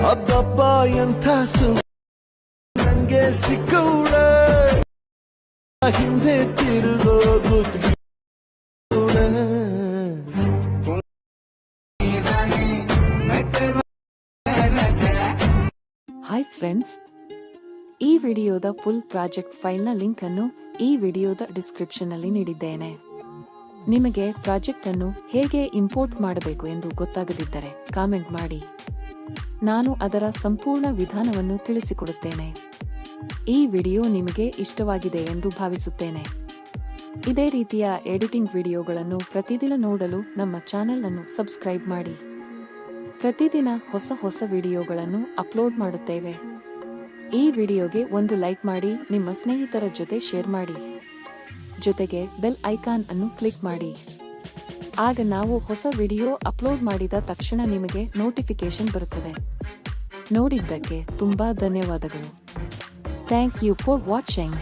ಅಬ್ಬಬ್ಬ ಎಂಥ ನಂಗೆ ಸಿಕ್ಕೌಡ ಹಿಂದೆ ತಿರುಗೋದು ಹಾಯ್ ಫ್ರೆಂಡ್ಸ್, ಈ ವಿಡಿಯೋದ ಫುಲ್ ಪ್ರಾಜೆಕ್ಟ್ ಫೈಲ್ನ ಲಿಂಕ್ ಅನ್ನು ಈ ವಿಡಿಯೋದ ಡಿಸ್ಕ್ರಿಪ್ಷನ್ ಅಲ್ಲಿ ನೀಡಿದ್ದೇನೆ. ನಿಮಗೆ ಪ್ರಾಜೆಕ್ಟ್ ಅನ್ನು ಹೇಗೆ ಇಂಪೋರ್ಟ್ ಮಾಡಬೇಕು ಎಂದು ಗೊತ್ತಾಗದಿದ್ದರೆ ಕಾಮೆಂಟ್ ಮಾಡಿ, ನಾನು ಅದರ ಸಂಪೂರ್ಣ ವಿಧಾನವನ್ನು ತಿಳಿಸಿಕೊಡುತ್ತೇನೆ. ಈ ವಿಡಿಯೋ ನಿಮಗೆ ಇಷ್ಟವಾಗಿದೆ ಎಂದು ಭಾವಿಸುತ್ತೇನೆ. ಇದೇ ರೀತಿಯ ಎಡಿಟಿಂಗ್ ವಿಡಿಯೋಗಳನ್ನು ಪ್ರತಿದಿನ ನೋಡಲು ನಮ್ಮ ಚಾನೆಲ್ ಅನ್ನು ಸಬ್ಸ್ಕ್ರೈಬ್ ಮಾಡಿ. ಪ್ರತಿದಿನ ಹೊಸ ವಿಡಿಯೋಗಳನ್ನು ಅಪ್ಲೋಡ್ ಮಾಡುತ್ತೇವೆ. ಈ ವಿಡಿಯೋಗೆ ಒಂದು ಲೈಕ್ ಮಾಡಿ, ನಿಮ್ಮ ಸ್ನೇಹಿತರ ಜೊತೆ ಶೇರ್ ಮಾಡಿ. ಜೊತೆಗೆ ಬೆಲ್ ಐಕಾನ್ ಅನ್ನು ಕ್ಲಿಕ್ ಮಾಡಿ. ಆಗ ನಾವು ಹೊಸ ವಿಡಿಯೋ ಅಪ್ಲೋಡ್ ಮಾಡಿದ ತಕ್ಷಣ ನಿಮಗೆ ನೋಟಿಫಿಕೇಶನ್ ಬರುತ್ತದೆ. ನೋಡಿದ್ದಕ್ಕೆ ತುಂಬಾ ಧನ್ಯವಾದಗಳು. Thank you for watching.